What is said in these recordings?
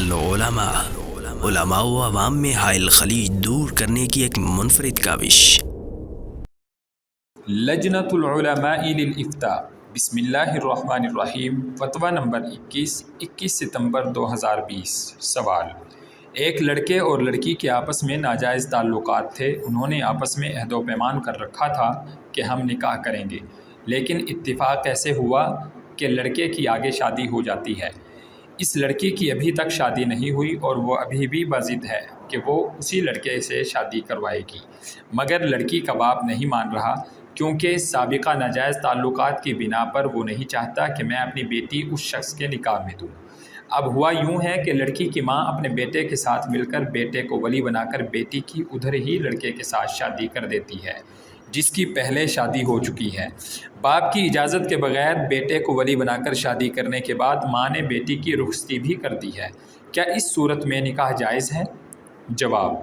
العلماء علماء و عوام میں حائل خلیج دور کرنے کی ایک منفرد کاوش۔ لجنۃ العلماء للافتاء بسم اللہ الرحمن الرحیم۔ فتویٰ نمبر 21 ستمبر 2020۔ سوال: ایک لڑکے اور لڑکی کے آپس میں ناجائز تعلقات تھے۔ انہوں نے آپس میں عہد و پیمان کر رکھا تھا کہ ہم نکاح کریں گے، لیکن اتفاق ایسے ہوا کہ لڑکے کی آگے شادی ہو جاتی ہے۔ اس لڑکی کی ابھی تک شادی نہیں ہوئی اور وہ ابھی بھی باضد ہے کہ وہ اسی لڑکے سے شادی کروائے گی، مگر لڑکی کا باپ نہیں مان رہا، کیونکہ سابقہ ناجائز تعلقات کی بنا پر وہ نہیں چاہتا کہ میں اپنی بیٹی اس شخص کے نکاح میں دوں۔ اب ہوا یوں ہے کہ لڑکی کی ماں اپنے بیٹے کے ساتھ مل کر بیٹے کو ولی بنا کر بیٹی کی ادھر ہی لڑکے کے ساتھ شادی کر دیتی ہے، جس کی پہلے شادی ہو چکی ہے۔ باپ کی اجازت کے بغیر بیٹے کو ولی بنا کر شادی کرنے کے بعد ماں نے بیٹی کی رخصتی بھی کر دی ہے۔ کیا اس صورت میں نکاح جائز ہے؟ جواب: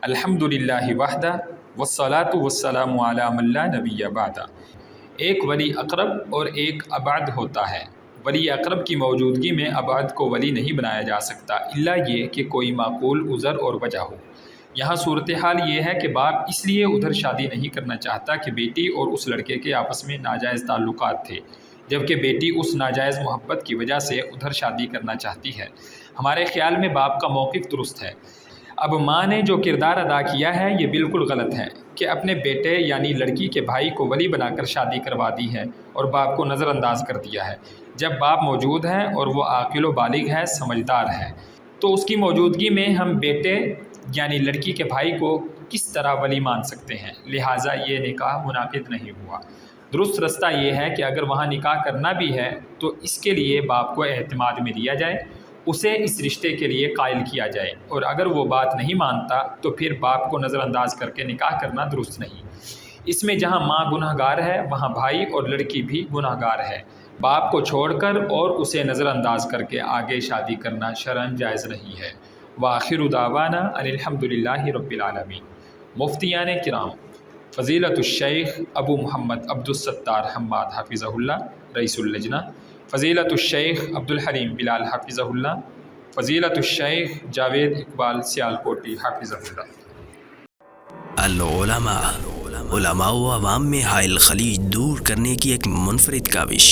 الحمدللہ وحدہ والصلاۃ والسلام علی من لا نبی بعدہ۔ ایک ولی اقرب اور ایک ابعد ہوتا ہے۔ ولی اقرب کی موجودگی میں ابعد کو ولی نہیں بنایا جا سکتا، الا یہ کہ کوئی معقول عذر اور وجہ ہو۔ یہاں صورتحال یہ ہے کہ باپ اس لیے ادھر شادی نہیں کرنا چاہتا کہ بیٹی اور اس لڑکے کے آپس میں ناجائز تعلقات تھے، جبکہ بیٹی اس ناجائز محبت کی وجہ سے ادھر شادی کرنا چاہتی ہے۔ ہمارے خیال میں باپ کا موقف درست ہے۔ اب ماں نے جو کردار ادا کیا ہے یہ بالکل غلط ہے کہ اپنے بیٹے یعنی لڑکی کے بھائی کو ولی بنا کر شادی کروا دی ہے اور باپ کو نظر انداز کر دیا ہے۔ جب باپ موجود ہے اور وہ عاقل و بالغ ہے، سمجھدار ہے، تو اس کی موجودگی میں ہم بیٹے یعنی لڑکی کے بھائی کو کس طرح ولی مان سکتے ہیں؟ لہٰذا یہ نکاح منعقد نہیں ہوا۔ درست رستہ یہ ہے کہ اگر وہاں نکاح کرنا بھی ہے تو اس کے لیے باپ کو اعتماد میں لیا جائے، اسے اس رشتے کے لیے قائل کیا جائے، اور اگر وہ بات نہیں مانتا تو پھر باپ کو نظر انداز کر کے نکاح کرنا درست نہیں۔ اس میں جہاں ماں گناہ گار ہے وہاں بھائی اور لڑکی بھی گناہ گار ہے۔ باپ کو چھوڑ کر اور اسے نظر انداز کر کے آگے شادی کرنا شرعاً جائز نہیں ہے۔ وآخر دعوانا ان الحمدللہ رب العالمین۔ مفتیان کرام فضیلت الشیخ ابو محمد عبدالستار حماد حفظہ اللہ رئیس اللجنہ، فضیلت الشیخ عبدالحلیم بلال حفظہ اللہ، فضیلت الشیخ جاوید اقبال سیالکوٹی حفظہ اللہ۔ العلماء علماء و عوام میں حائل خلیج دور کرنے کی ایک منفرد کاوش۔